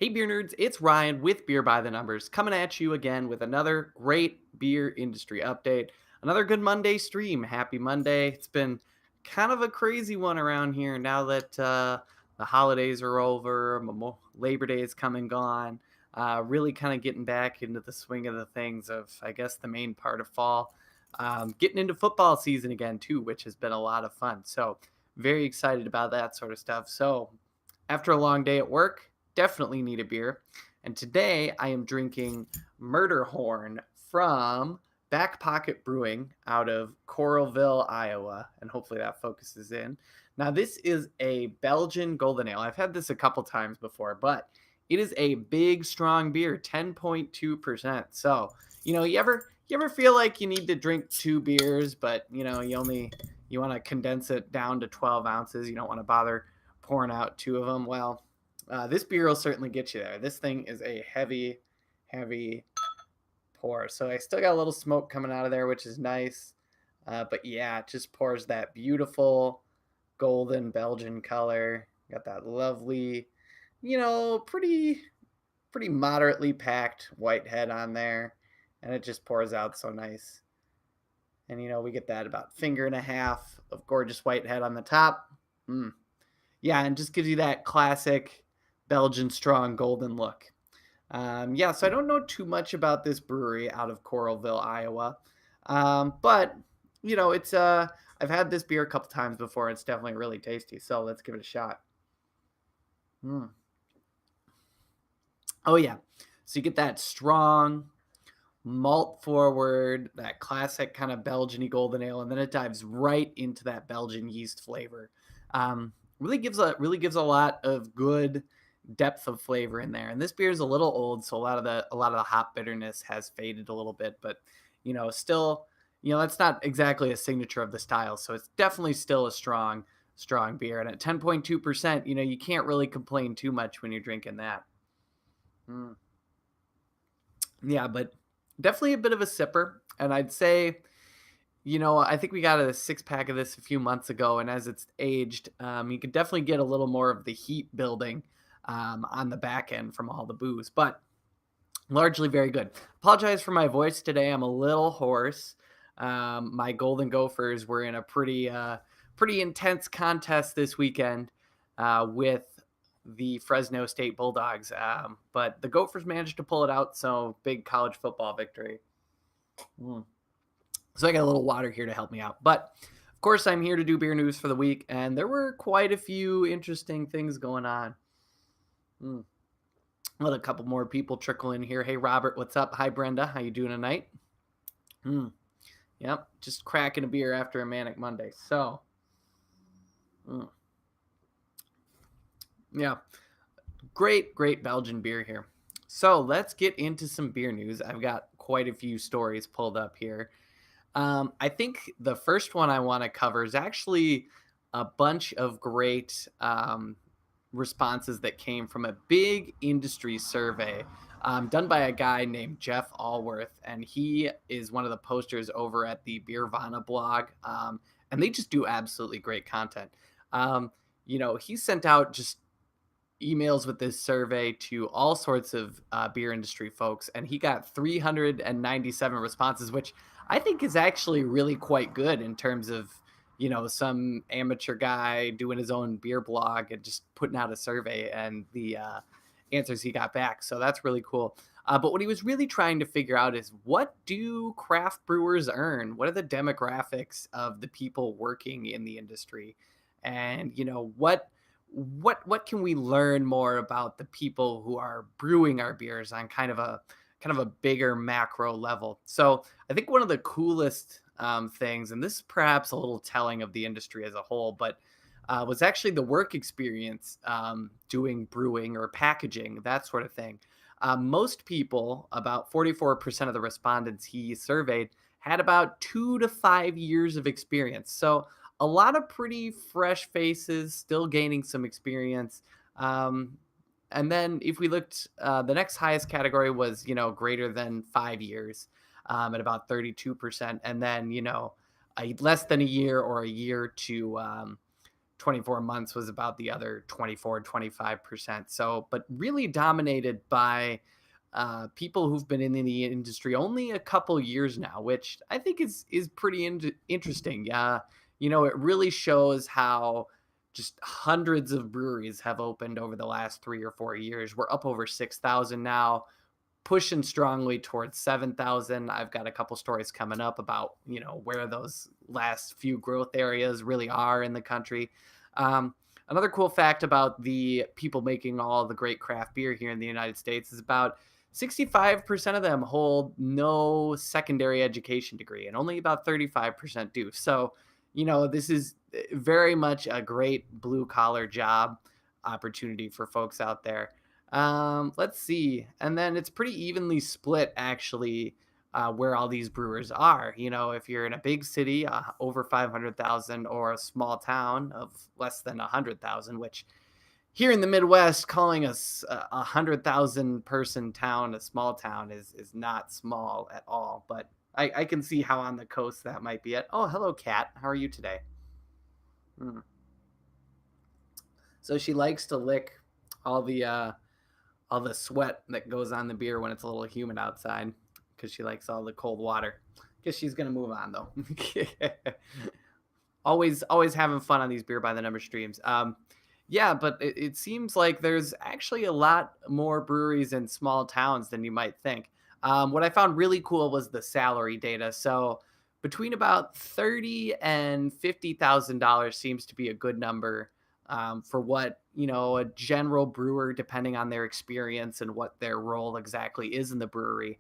Hey, beer nerds, it's Ryan with Beer by the Numbers coming at you again with another great beer industry update. Another good Monday stream. Happy Monday. It's been kind of a crazy one around here now that the holidays are over, Labor Day is come and gone. Really kind of getting back into the swing of the things of, I guess, the main part of fall. Getting into football season again, too, which has been a lot of fun. So, very excited about that sort of stuff. So, after a long day at work, definitely need a beer. And today I am drinking Murder Horn from Back Pocket Brewing out of Coralville, Iowa. And hopefully that focuses in. Now, this is a Belgian Golden Ale. I've had this a couple times before, but it is a big, strong beer, 10.2%. So, you ever feel like you need to drink two beers, but you want to condense it down to 12 ounces. You don't want to bother pouring out two of them. Well, this beer will certainly get you there. This thing is a heavy, heavy pour. So I still got a little smoke coming out of there, which is nice. But yeah, it just pours that beautiful golden Belgian color. Got that lovely, pretty moderately packed white head on there. And it just pours out so nice. And we get that about finger and a half of gorgeous white head on the top. Mm. Yeah, and just gives you that classic Belgian strong golden look. Yeah, so I don't know too much about this brewery out of Coralville, Iowa, but it's I've had this beer a couple times before. It's definitely really tasty. So let's give it a shot. Mm. Oh yeah, so you get that strong malt forward, that classic kind of Belgian-y golden ale, and then it dives right into that Belgian yeast flavor. Really gives a lot of good depth of flavor in there. And this beer is a little old, so a lot of the hop bitterness has faded a little bit, but still, that's not exactly a signature of the style. So it's definitely still a strong beer. And at 10.2%, you can't really complain too much when you're drinking that. Mm. Yeah, but definitely a bit of a sipper. And I'd say, I think we got a 6 pack of this a few months ago, and as it's aged, you could definitely get a little more of the heat building on the back end from all the booze, but largely very good. Apologize for my voice today. I'm a little hoarse. My Golden Gophers were in a pretty intense contest this weekend with the Fresno State Bulldogs, but the Gophers managed to pull it out. So big college football victory. Mm. So I got a little water here to help me out. But of course, I'm here to do beer news for the week, and there were quite a few interesting things going on. Let a couple more people trickle in here. Hey, Robert, what's up? Hi, Brenda. How you doing tonight? Yep, just cracking a beer after a Manic Monday. So, yeah, great Belgian beer here. So let's get into some beer news. I've got quite a few stories pulled up here. I think the first one I want to cover is actually a bunch of great responses that came from a big industry survey done by a guy named Jeff Allworth. And he is one of the posters over at the Beervana blog. And they just do absolutely great content. He sent out just emails with this survey to all sorts of beer industry folks, and he got 397 responses, which I think is actually really quite good in terms of some amateur guy doing his own beer blog and just putting out a survey and the answers he got back. So that's really cool. But what he was really trying to figure out is, what do craft brewers earn? What are the demographics of the people working in the industry? And what can we learn more about the people who are brewing our beers on kind of a bigger macro level? So I think one of the coolest things, and this is perhaps a little telling of the industry as a whole, but was actually the work experience doing brewing or packaging, that sort of thing. Most people, about 44% of the respondents he surveyed, had about 2 to 5 years of experience. So a lot of pretty fresh faces, still gaining some experience. And then if we looked, the next highest category was, greater than 5 years at about 32%. And then, less than a year or a year to 24 months was about the other 24-25%. So, but really dominated by people who've been in the industry only a couple years now, which I think is pretty interesting. It really shows how just hundreds of breweries have opened over the last 3 or 4 years. We're up over 6,000 now, pushing strongly towards 7,000. I've got a couple stories coming up about, where those last few growth areas really are in the country. Another cool fact about the people making all the great craft beer here in the United States is about 65% of them hold no secondary education degree, and only about 35% do. So, this is very much a great blue collar job opportunity for folks out there. Let's see. And then it's pretty evenly split, actually, where all these brewers are. If you're in a big city, over 500,000, or a small town of less than 100,000, which here in the Midwest, calling us a 100,000 person town a small town is not small at all. But I can see how on the coast that might be it. Oh, hello, Kat. How are you today? Hmm. So she likes to lick all the sweat that goes on the beer when it's a little humid outside, because she likes all the cold water. Guess she's gonna move on though. Always having fun on these beer by the number streams. Yeah, but it seems like there's actually a lot more breweries in small towns than you might think. What I found really cool was the salary data. So between about $30,000 and $50,000 seems to be a good number, for what a general brewer, depending on their experience and what their role exactly is in the brewery,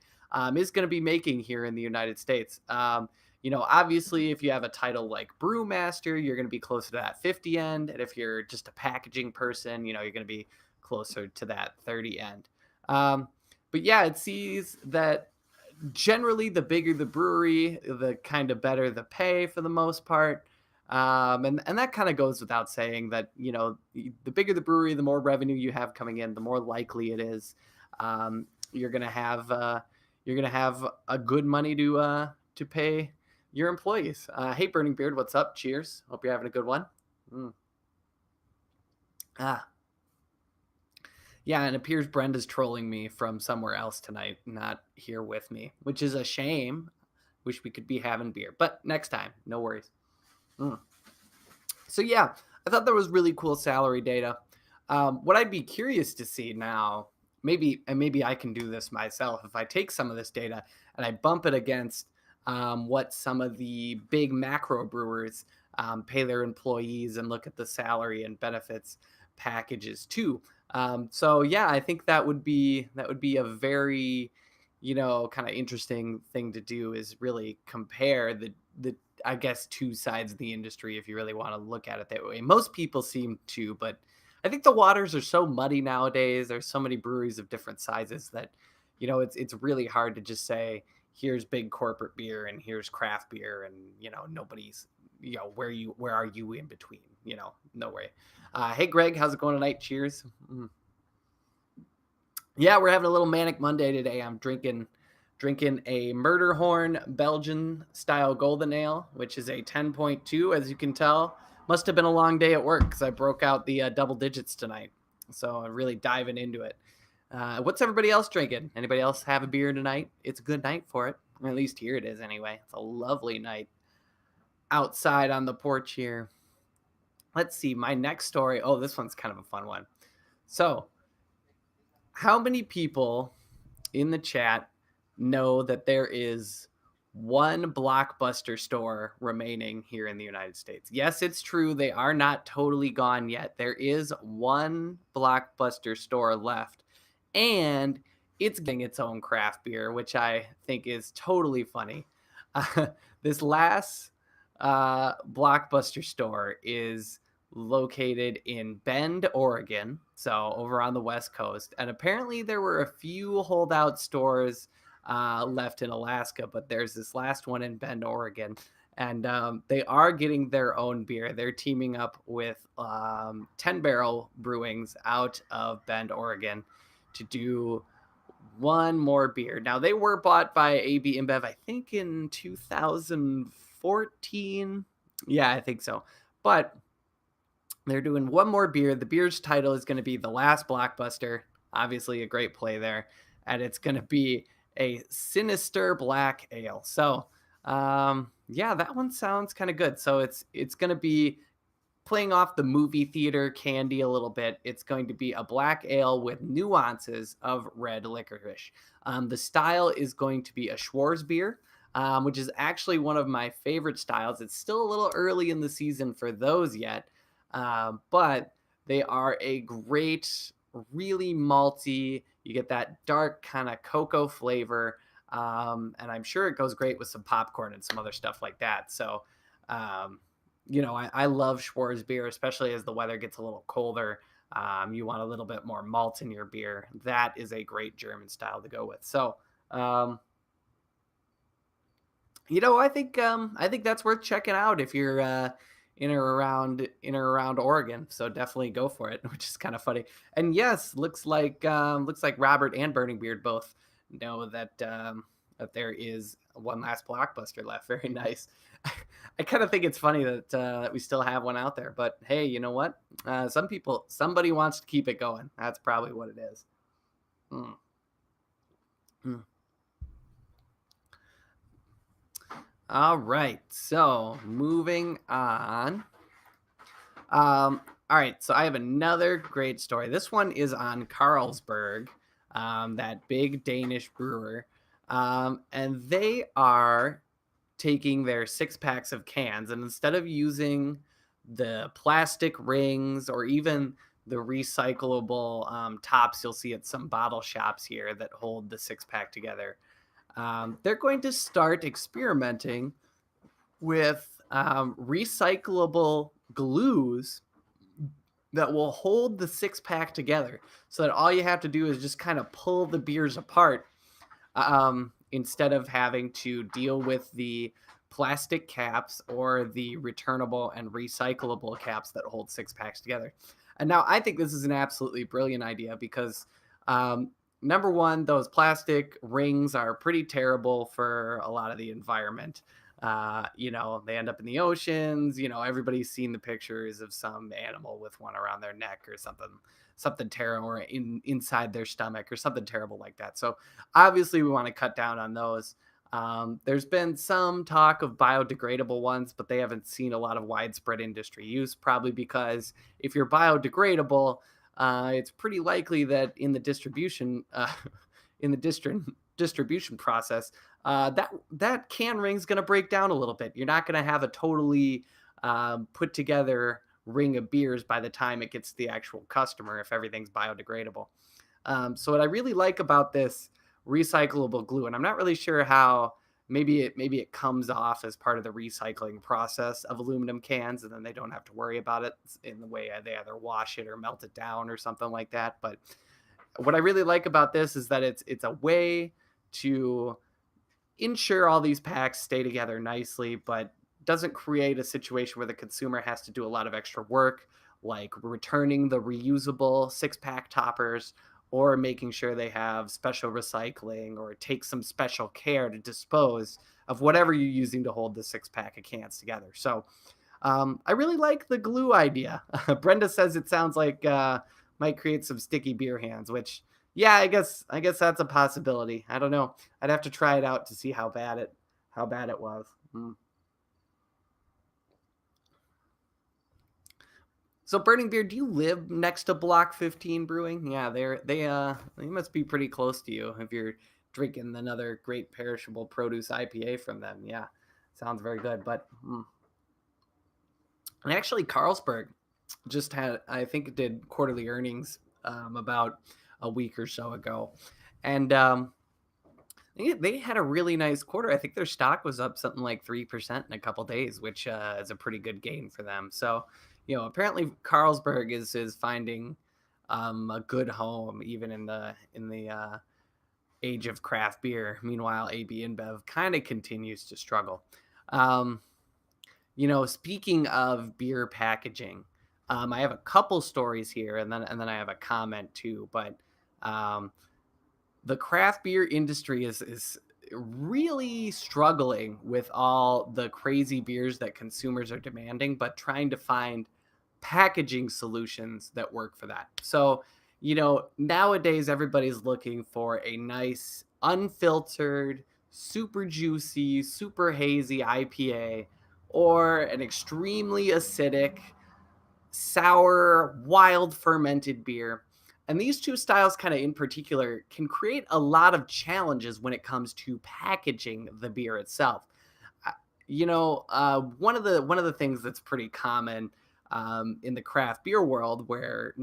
is going to be making here in the United States. Obviously, if you have a title like brewmaster, you're going to be closer to that 50 end, and if you're just a packaging person, you're going to be closer to that 30 end. But yeah, it sees that generally the bigger the brewery, the kind of better the pay for the most part. And that kind of goes without saying that, the bigger the brewery, the more revenue you have coming in, the more likely it is, you're going to have, a good money to pay your employees. Hey, Burning Beard, what's up? Cheers. Hope you're having a good one. Mm. Ah, yeah, and it appears Brenda's trolling me from somewhere else tonight, not here with me, which is a shame. Wish we could be having beer, but next time, no worries. Mm. So yeah, I thought that was really cool salary data. What I'd be curious to see now, maybe I can do this myself, if I take some of this data and I bump it against what some of the big macro brewers pay their employees, and look at the salary and benefits packages too. So yeah, I think that would be a very, kind of interesting thing to do, is really compare the I guess two sides of the industry, if you really want to look at it that way. Most people seem to, but I think the waters are so muddy nowadays. There's so many breweries of different sizes that, it's really hard to just say, here's big corporate beer and here's craft beer, and nobody's, where are you in between? No way. Hey Greg, how's it going tonight? Cheers. Yeah, we're having a little Manic Monday today. I'm drinking a Murder Horn Belgian style golden ale, which is a 10.2, as you can tell. Must have been a long day at work, because I broke out the double digits tonight. So I'm really diving into it. What's everybody else drinking? Anybody else have a beer tonight? It's a good night for it. Or at least here it is anyway. It's a lovely night outside on the porch here. Let's see, my next story. Oh, this one's kind of a fun one. So, how many people in the chat know that there is one Blockbuster store remaining here in the United States? Yes, it's true. They are not totally gone yet. There is one Blockbuster store left, and it's getting its own craft beer, which I think is totally funny. This last Blockbuster store is located in Bend, Oregon, so over on the West Coast. And apparently there were a few holdout stores left in Alaska, but there's this last one in Bend, Oregon. And they are getting their own beer. They're teaming up with 10 Barrel Brewings out of Bend, Oregon, to do one more beer. Now, they were bought by AB InBev, I think, in 2014. Yeah, I think so. But They're doing one more beer. The beer's title is going to be The Last Blockbuster. Obviously, a great play there. And it's going to be a Sinister Black Ale. So, yeah, that one sounds kind of good. So it's going to be playing off the movie theater candy a little bit. It's going to be a black ale with nuances of red licorice. The style is going to be a Schwarz beer, which is actually one of my favorite styles. It's still a little early in the season for those yet, but they are a great, really malty. You get that dark kind of cocoa flavor, and I'm sure it goes great with some popcorn and some other stuff like that. So, um, I love Schwarz beer, especially as the weather gets a little colder. You want a little bit more malt in your beer. That is a great German style to go with. So, um, I think that's worth checking out if you're in or around Oregon. So definitely go for it, which is kind of funny. And yes, looks like Robert and Burning Beard both know that there is one last blockbuster left. Very nice. I kind of think it's funny that we still have one out there, but hey, you know what? Somebody wants to keep it going. That's probably what it is. Mm, mm. All right. So moving on. All right. So I have another great story. This one is on Carlsberg, that big Danish brewer. And they are taking their six packs of cans, and instead of using the plastic rings or even the recyclable tops you'll see at some bottle shops here that hold the six pack together, they're going to start experimenting with recyclable glues that will hold the six pack together, so that all you have to do is just kind of pull the beers apart, instead of having to deal with the plastic caps or the returnable and recyclable caps that hold six packs together. And now I think this is an absolutely brilliant idea because, number one, those plastic rings are pretty terrible for a lot of the environment. They end up in the oceans. Everybody's seen the pictures of some animal with one around their neck or something terrible, or inside their stomach or something terrible like that. So obviously we want to cut down on those. There's been some talk of biodegradable ones, but they haven't seen a lot of widespread industry use, probably because if you're biodegradable, it's pretty likely that in the distribution process, that can ring's going to break down a little bit. You're not going to have a totally put together ring of beers by the time it gets to the actual customer if everything's biodegradable. So what I really like about this recyclable glue, and I'm not really sure how, maybe it comes off as part of the recycling process of aluminum cans, and then they don't have to worry about it in the way they either wash it or melt it down or something like that. But what I really like about this is that it's a way to ensure all these packs stay together nicely, but doesn't create a situation where the consumer has to do a lot of extra work, like returning the reusable six pack toppers or making sure they have special recycling or take some special care to dispose of whatever you're using to hold the six pack of cans together. So I really like the glue idea. Brenda says it sounds like might create some sticky beer hands, which yeah, I guess that's a possibility. I don't know. I'd have to try it out to see how bad it was. Mm. So Burning Beer, do you live next to Block 15 Brewing? Yeah, they must be pretty close to you if you're drinking another great perishable produce IPA from them. Yeah, sounds very good. But and actually, Carlsberg just had, I think, did quarterly earnings about a week or so ago, and they had a really nice quarter. I think their stock was up something like 3% in a couple days, which is a pretty good gain for them. So, apparently Carlsberg is finding a good home even in the age of craft beer. Meanwhile, AB InBev kind of continues to struggle. Um, speaking of beer packaging, I have a couple stories here, and then I have a comment too. But um, the craft beer industry is really struggling with all the crazy beers that consumers are demanding, but trying to find packaging solutions that work for that. So, nowadays everybody's looking for a nice, unfiltered, super juicy, super hazy IPA or an extremely acidic, sour, wild fermented beer. And these two styles, kind of in particular, can create a lot of challenges when it comes to packaging the beer itself. Uh, one of the things that's pretty common in the craft beer world, where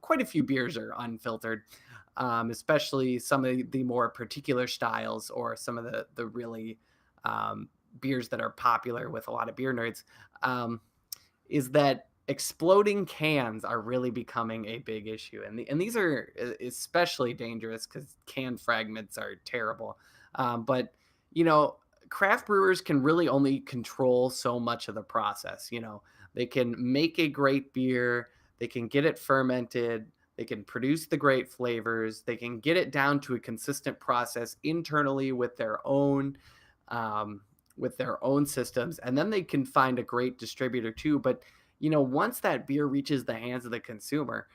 quite a few beers are unfiltered, especially some of the more particular styles or some of the really um, beers that are popular with a lot of beer nerds. Um, is that exploding cans are really becoming a big issue, and these are especially dangerous because can fragments are terrible. But you know, craft brewers can really only control so much of the process. They can make a great beer, they can get it fermented, they can produce the great flavors, they can get it down to a consistent process internally um, with their own systems, and then they can find a great distributor too. But once that beer reaches the hands of the consumer,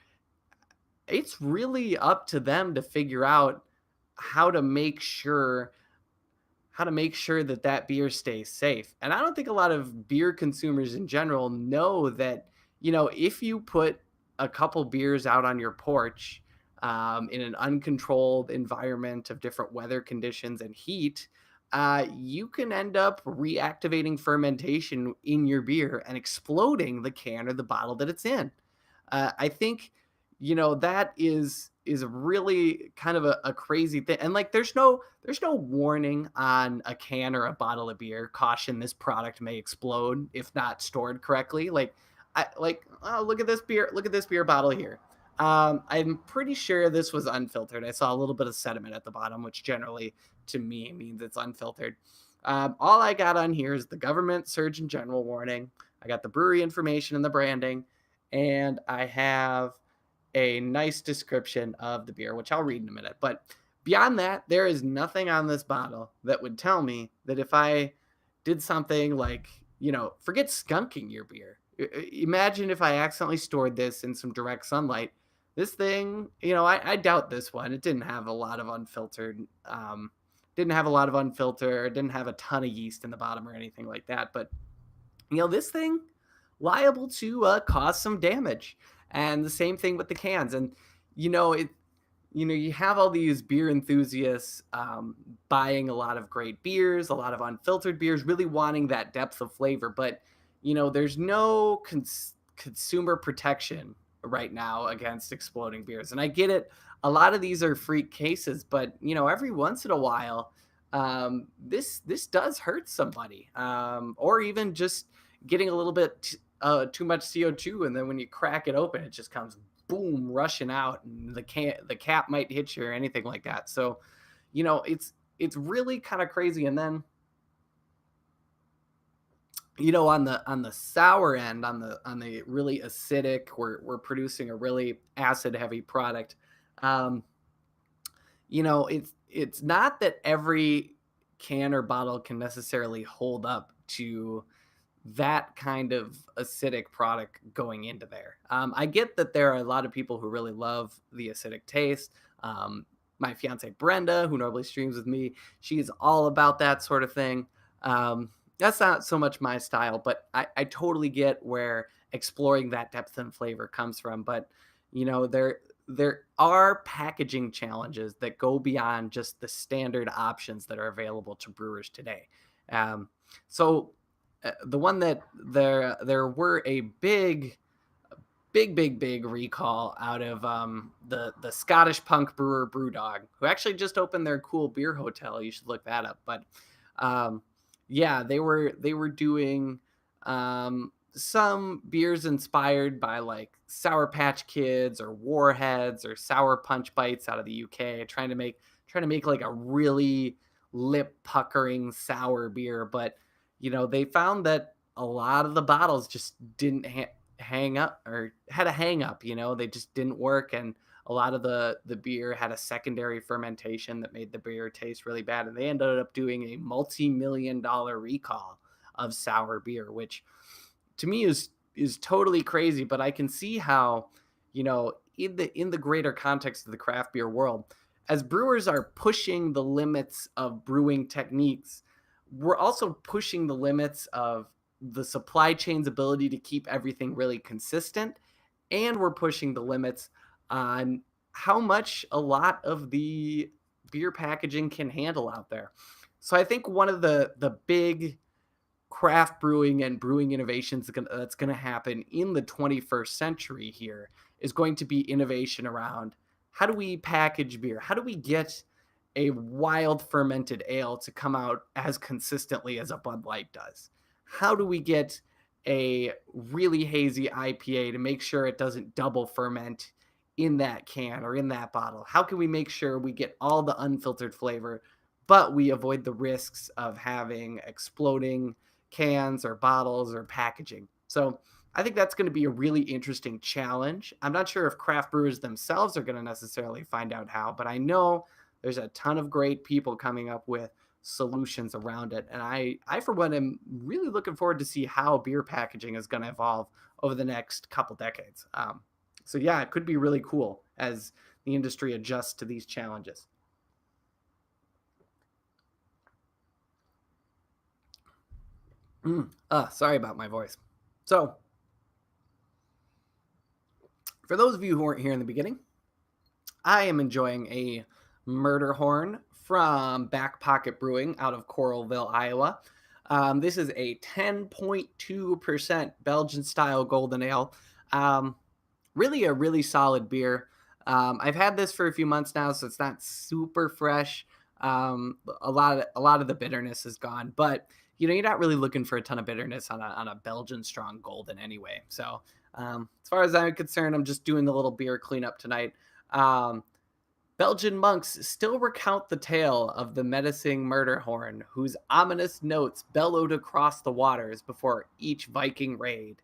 it's really up to them to figure out how to make sure that that beer stays safe. And I don't think a lot of beer consumers in general know that, if you put a couple beers out on your porch in an uncontrolled environment of different weather conditions and heat, you can end up reactivating fermentation in your beer and exploding the can or the bottle that it's in. I think that is really kind of a crazy thing. And like there's no warning on a can or a bottle of beer. Caution: this product may explode if not stored correctly. Oh, look at this beer. Look at this beer bottle here. I'm pretty sure this was unfiltered. I saw a little bit of sediment at the bottom, which generally to me means it's unfiltered. All I got on here is the government Surgeon General warning. I got the brewery information and the branding, and I have a nice description of the beer, which I'll read in a minute. But beyond that, there is nothing on this bottle that would tell me that if I did something like, forget skunking your beer. Imagine if I accidentally stored this in some direct sunlight. This thing, I doubt this one. It didn't have a lot of unfiltered, didn't have a ton of yeast in the bottom or anything like that. But this thing liable to cause some damage. And the same thing with the cans. And it you have all these beer enthusiasts buying a lot of great beers, a lot of unfiltered beers, really wanting that depth of flavor. But there's no consumer protection right now against exploding beers. And I get it, a lot of these are freak cases, but every once in a while this does hurt somebody, or even just getting a little bit too much CO2, and then when you crack it open, it just comes boom rushing out, and the cap might hit you or anything like that. So, it's really kind of crazy. And then on the sour end, on the really acidic, we're producing a really acid heavy product. Um, it's not that every can or bottle can necessarily hold up to that kind of acidic product going into there. I get that there are a lot of people who really love the acidic taste. My fiance Brenda, who normally streams with me, she's all about that sort of thing. That's not so much my style, but I totally get where exploring that depth and flavor comes from. But there are packaging challenges that go beyond just the standard options that are available to brewers today. So the one that there were a big recall out of the Scottish punk brewer Brewdog, who actually just opened their cool beer hotel. You should look that up. But yeah, they were doing some beers inspired by like Sour Patch Kids or Warheads or Sour Punch Bites out of the UK, trying to make like a really lip puckering sour beer. But they found that a lot of the bottles just didn't hang up, or had a hang up. They just didn't work, and a lot of the beer had a secondary fermentation that made the beer taste really bad, and they ended up doing a multi-million-dollar recall of sour beer, which to me is totally crazy, but I can see how, in the greater context of the craft beer world, as brewers are pushing the limits of brewing techniques, we're also pushing the limits of the supply chain's ability to keep everything really consistent, and we're pushing the limits on how much a lot of the beer packaging can handle out there. So I think one of the big craft brewing and brewing innovations that's going to happen in the 21st century here is going to be innovation around how do we package beer? How do we get a wild fermented ale to come out as consistently as a Bud Light does? How do we get a really hazy IPA to make sure it doesn't double ferment in that can or in that bottle? How can we make sure we get all the unfiltered flavor, but we avoid the risks of having exploding cans or bottles or packaging? So I think that's going to be a really interesting challenge. I'm not sure if craft brewers themselves are going to necessarily find out how, but I know there's a ton of great people coming up with solutions around it. And I for one, am really looking forward to see how beer packaging is going to evolve over the next couple decades. So yeah, it could be really cool as the industry adjusts to these challenges. Sorry about my voice. So, for those of you who weren't here in the beginning, I am enjoying a Murder Horn from Back Pocket Brewing out of Coralville, Iowa. This is a 10.2% Belgian style golden ale. Um, Really a really solid beer. I've had this for a few months now, so it's not super fresh. A lot of the bitterness is gone, but you're not really looking for a ton of bitterness on a Belgian strong golden anyway. So as far as I'm concerned, I'm just doing the little beer cleanup tonight. Um, Belgian monks still recount the tale of the menacing murder horn, whose ominous notes bellowed across the waters before each Viking raid.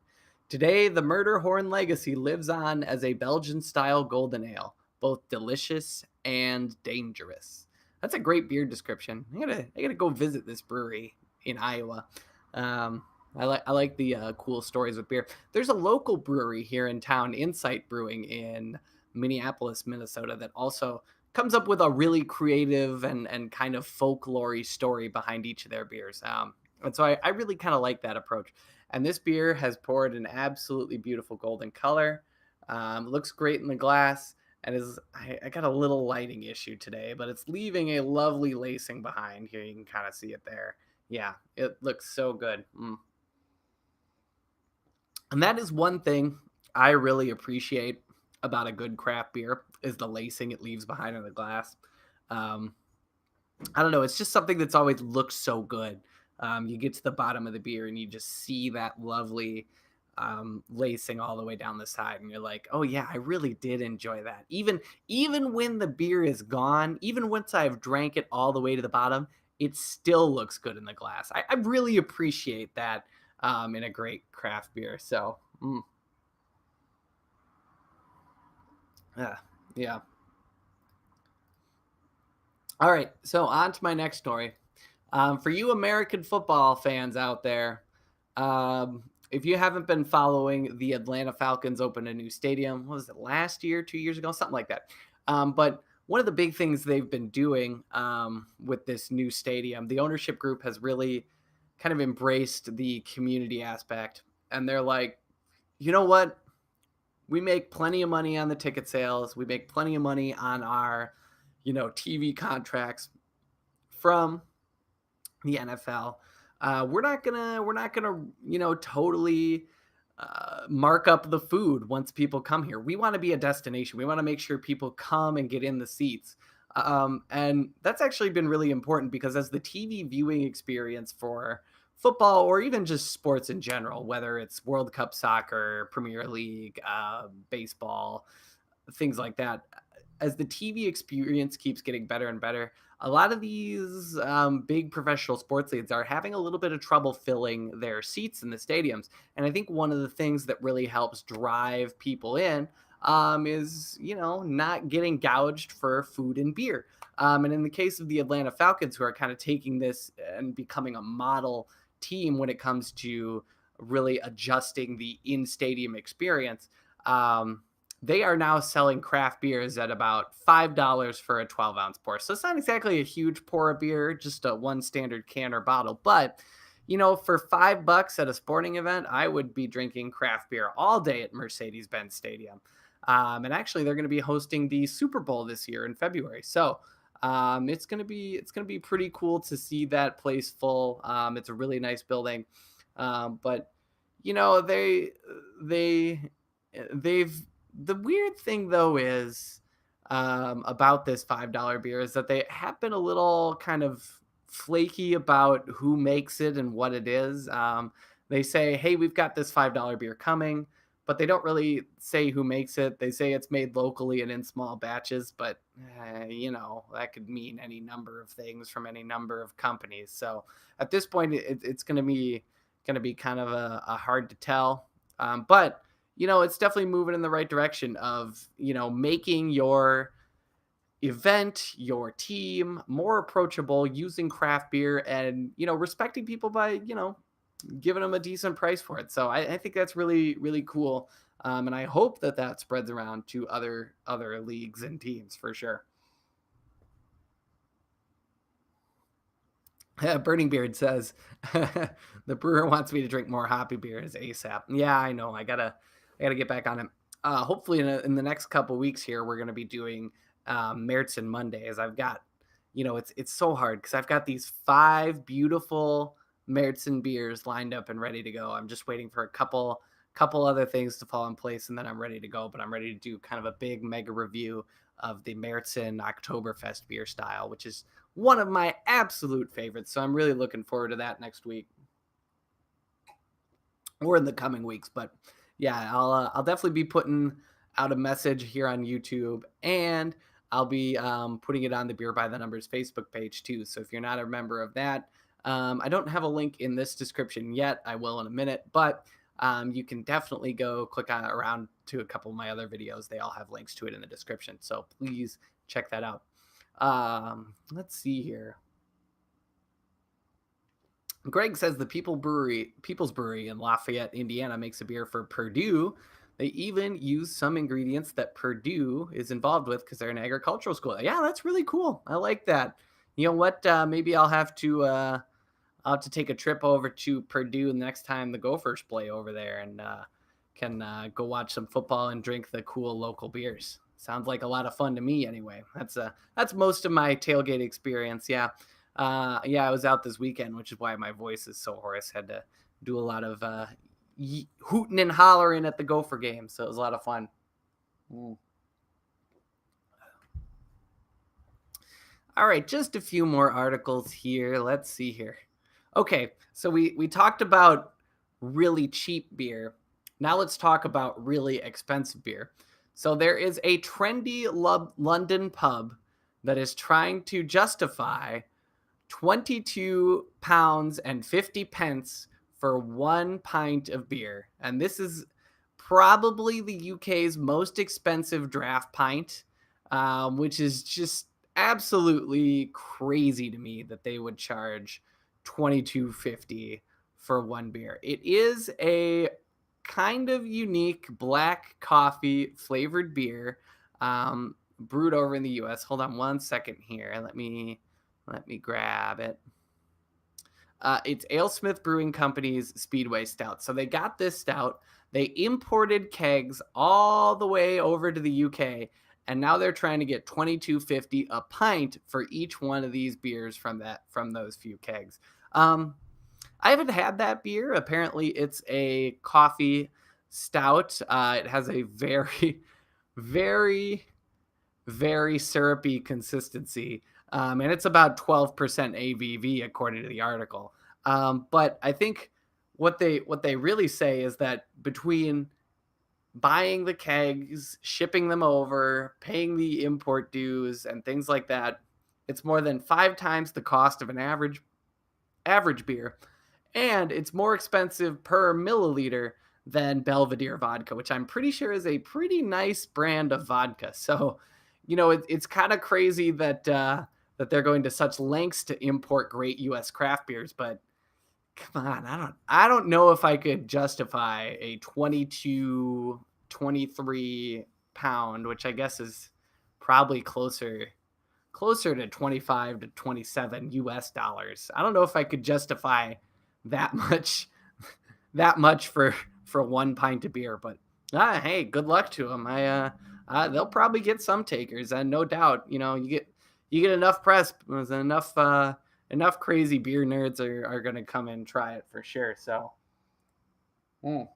Today, the murder horn legacy lives on as a Belgian style golden ale, both delicious and dangerous. That's a great beer description. I gotta go visit this brewery in Iowa. I like the cool stories with beer. There's a local brewery here in town, Insight Brewing in Minneapolis, Minnesota, that also comes up with a really creative and kind of folklore story behind each of their beers. And so I really kind of like that approach. And this beer has poured an absolutely beautiful golden color. Looks great in the glass. And I got a little lighting issue today, but it's leaving a lovely lacing behind. Here you can kind of see it there. Yeah, it looks so good. And that is one thing I really appreciate about a good craft beer is the lacing it leaves behind in the glass. Um, I don't know. It's just something that's always looked so good. You get to the bottom of the beer and you just see that lovely lacing all the way down the side, and you're like, "Oh yeah, I really did enjoy that." Even when the beer is gone, even once I've drank it all the way to the bottom, it still looks good in the glass. I really appreciate that in a great craft beer. So, yeah, yeah. All right, so on to my next story. For you American football fans out there, if you haven't been following, the Atlanta Falcons opened a new stadium. What was it, last year, 2 years ago, something like that. But one of the big things they've been doing with this new stadium, the ownership group has really kind of embraced the community aspect. And they're like, you know what? We make plenty of money on the ticket sales. We make plenty of money on our, TV contracts from the NFL. We're not gonna totally mark up the food once people come here. We want to be a destination. We want to make sure people come and get in the seats. And that's actually been really important because as the TV viewing experience for football or even just sports in general, whether it's World Cup soccer, Premier League, baseball, things like that, as the TV experience keeps getting better and better, a lot of these big professional sports leagues are having a little bit of trouble filling their seats in the stadiums. And I think one of the things that really helps drive people in is, not getting gouged for food and beer. And in the case of the Atlanta Falcons, who are kind of taking this and becoming a model team when it comes to really adjusting the in-stadium experience. Um, they are now selling craft beers at about $5 for a 12-ounce pour. So it's not exactly a huge pour of beer, just a one standard can or bottle. But, for $5 at a sporting event, I would be drinking craft beer all day at Mercedes-Benz Stadium. And actually, they're going to be hosting the Super Bowl this year in February. So it's gonna be pretty cool to see that place full. It's a really nice building, but you know they they've the weird thing though is about this $5 beer is that they have been a little kind of flaky about who makes it and what it is. They say, "Hey, we've got this $5 beer coming." But they don't really say who makes it. They say it's made locally and in small batches, but that could mean any number of things from any number of companies. So at this point, it's going to be kind of a hard to tell. But it's definitely moving in the right direction of making your event, your team more approachable using craft beer and respecting people by giving them a decent price for it. So I think that's really really cool, and I hope that spreads around to other leagues and teams for sure. Burning Beard says the brewer wants me to drink more hoppy beers ASAP. Yeah, I know. I gotta get back on it. Hopefully in the next couple weeks here, we're gonna be doing Meritzen Mondays. I've got, it's so hard because I've got these five beautiful Meritzen beers lined up and ready to go. I'm just waiting for a couple other things to fall in place, and then I'm ready to go. But I'm ready to do kind of a big mega review of the Meritzen Oktoberfest beer style, which is one of my absolute favorites. So I'm really looking forward to that next week or in the coming weeks. But yeah, I'll definitely be putting out a message here on YouTube, and I'll be putting it on the Beer by the Numbers Facebook page too. So if you're not a member of that, I don't have a link in this description yet. I will in a minute, but you can definitely go click on around to a couple of my other videos. They all have links to it in the description. So please check that out. Let's see here. Greg says the People's Brewery in Lafayette, Indiana makes a beer for Purdue. They even use some ingredients that Purdue is involved with because they're an agricultural school. Yeah, that's really cool. I like that. You know what? Maybe I'll have to take a trip over to Purdue the next time the Gophers play over there, and can go watch some football and drink the cool local beers. Sounds like a lot of fun to me, anyway. That's most of my tailgate experience. Yeah, I was out this weekend, which is why my voice is so hoarse. Had to do a lot of hooting and hollering at the Gopher game, so it was a lot of fun. Mm. All right, just a few more articles here. Let's see here. Okay, so we talked about really cheap beer. Now let's talk about really expensive beer. So there is a trendy London pub that is trying to justify 22 pounds and 50 pence for 1 pint of beer. And this is probably the UK's most expensive draft pint, which is just absolutely crazy to me that they would charge 22.50 for one beer. It is a kind of unique black coffee flavored beer, brewed over in the US. Hold on one second here. Let me grab it. It's AleSmith Brewing Company's Speedway Stout. So they got this stout. They imported kegs all the way over to the UK, and now they're trying to get $22.50 a pint for each one of these beers from those few kegs. I haven't had that beer. Apparently, it's a coffee stout. It has a very, very, very syrupy consistency, and it's about 12% ABV according to the article. But I think what they really say is that between buying the kegs, shipping them over, paying the import dues, and things like that, it's more than 5 times the cost of an average beer, and it's more expensive per milliliter than Belvedere vodka, which I'm pretty sure is a pretty nice brand of vodka. So, it's kind of crazy that they're going to such lengths to import great U.S. craft beers, but Come on, I don't know if I could justify a 22, 23 pound, which I guess is probably closer to 25 to 27 US dollars. I don't know if I could justify that much that much for one pint of beer, but hey, good luck to them. They'll probably get some takers, and no doubt, you get enough press, there's enough crazy beer nerds are going to come and try it for sure. So, mm,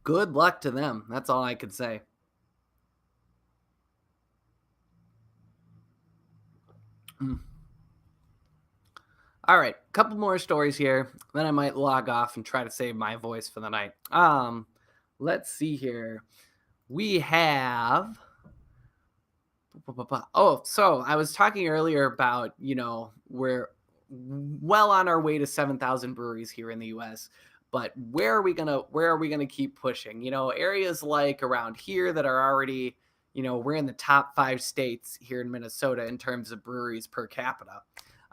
good luck to them. That's all I could say. Mm. All right, couple more stories here. Then I might log off and try to save my voice for the night. Let's see here. We have Oh, so I was talking earlier about, we're well on our way to 7,000 breweries here in the US, but where are we going to keep pushing? Areas like around here that are already, we're in the top 5 states here in Minnesota in terms of breweries per capita.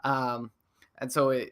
Um and so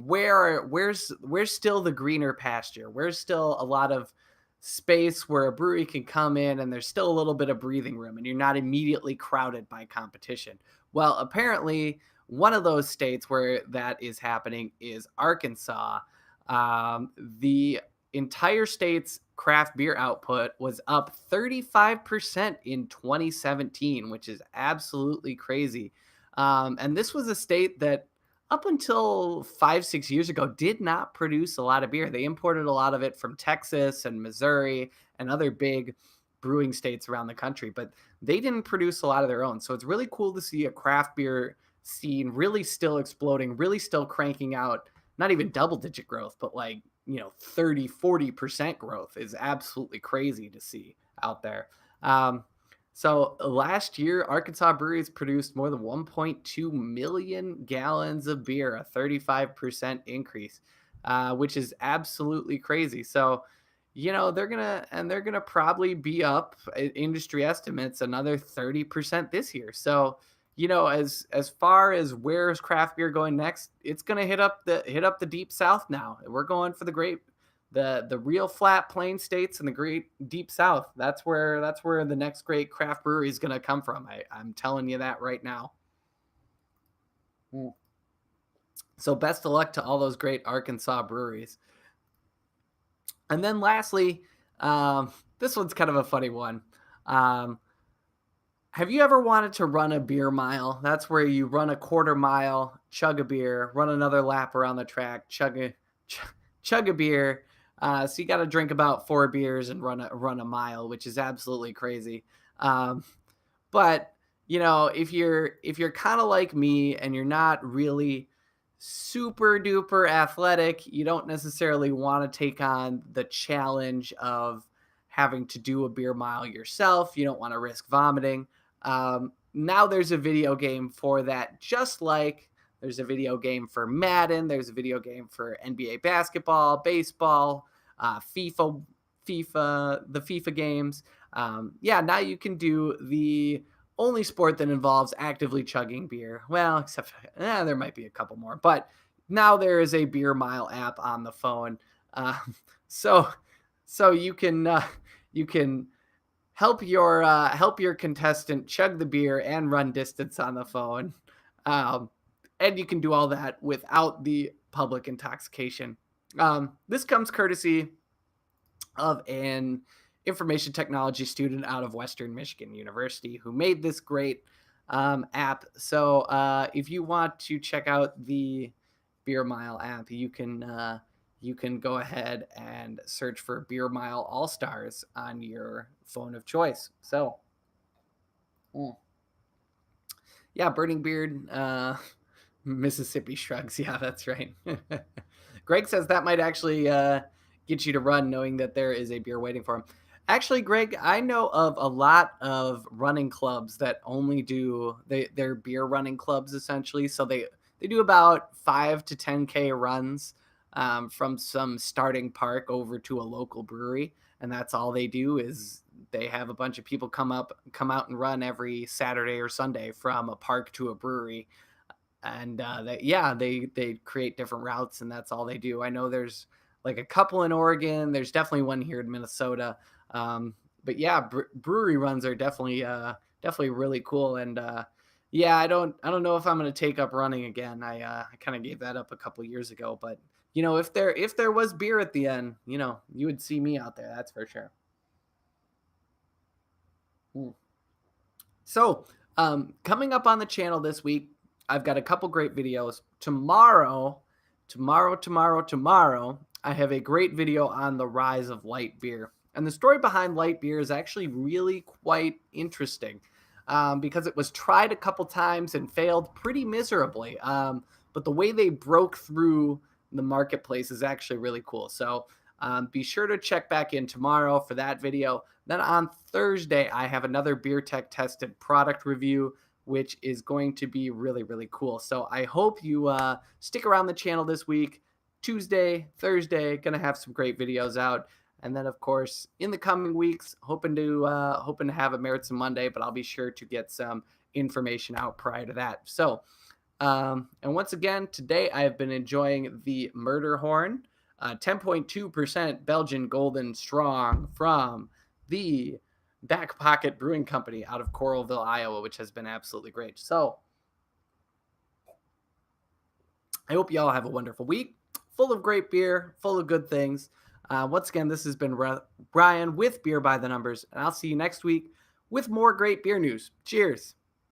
where's still the greener pasture? Where's still a lot of space where a brewery can come in and there's still a little bit of breathing room and you're not immediately crowded by competition. Well, apparently, one of those states where that is happening is Arkansas. The entire state's craft beer output was up 35% in 2017, which is absolutely crazy. And this was a state that up until 5, 6 years ago, did not produce a lot of beer. They imported a lot of it from Texas and Missouri and other big brewing states around the country, but they didn't produce a lot of their own. So it's really cool to see a craft beer scene really still exploding, really still cranking out not even double digit growth, but like, 30, 40% growth is absolutely crazy to see out there. Um, so last year, Arkansas breweries produced more than 1.2 million gallons of beer, a 35% increase, which is absolutely crazy. So, they're gonna probably be up industry estimates another 30% this year. So, as far as where's craft beer going next, it's gonna hit up the deep south now. We're going for the real flat plain states and the great deep south. That's where the next great craft brewery is going to come from. I'm telling you that right now. Mm. So best of luck to all those great Arkansas breweries. And then lastly, this one's kind of a funny one. Um, have you ever wanted to run a beer mile? That's where you run a quarter mile, chug a beer, run another lap around the track, ch- chug a beer. So you got to drink about 4 beers and run a mile, which is absolutely crazy. Um, but if you're kind of like me and you're not really super duper athletic, you don't necessarily want to take on the challenge of having to do a beer mile yourself. You don't want to risk vomiting. Now there's a video game for that, just like there's a video game for Madden, there's a video game for NBA basketball, baseball, the FIFA games. Yeah, now you can do the only sport that involves actively chugging beer. Well, except there might be a couple more, but now there is a beer mile app on the phone. Uh, so so you can help your contestant chug the beer and run distance on the phone. Um, and you can do all that without the public intoxication. This comes courtesy of an information technology student out of Western Michigan University who made this great app. So if you want to check out the Beer Mile app, you can go ahead and search for Beer Mile All Stars on your phone of choice. So, mm, yeah, Burning Beard, Mississippi shrugs. Yeah, that's right. Greg says that might actually get you to run, knowing that there is a beer waiting for him. Actually, Greg, I know of a lot of running clubs that only do they're beer running clubs essentially. So they do about 5 to 10K runs from some starting park over to a local brewery, and that's all they do is they have a bunch of people come out and run every Saturday or Sunday from a park to a brewery. and they create different routes, and that's all they do. I know there's like a couple in Oregon. There's definitely one here in Minnesota. But yeah, brewery runs are definitely really cool. And yeah, I don't know if I'm gonna take up running again. I kind of gave that up a couple years ago, but if there was beer at the end, you would see me out there. That's for sure. Mm. So, coming up on the channel this week, I've got a couple great videos. Tomorrow, I have a great video on the rise of light beer. And the story behind light beer is actually really quite interesting, because it was tried a couple times and failed pretty miserably. But the way they broke through the marketplace is actually really cool. So be sure to check back in tomorrow for that video. Then on Thursday, I have another Beer Tech tested product review, which is going to be really, really cool. So I hope you stick around the channel this week. Tuesday, Thursday, gonna have some great videos out. And then, of course, in the coming weeks, hoping to have a Merits Monday, but I'll be sure to get some information out prior to that. So, and once again, today I have been enjoying the Murder Horn, 10.2% Belgian Golden Strong from the Back Pocket Brewing Company out of Coralville, Iowa, which has been absolutely great. So I hope you all have a wonderful week, full of great beer, full of good things. Once again, this has been Brian with Beer by the Numbers, and I'll see you next week with more great beer news. Cheers.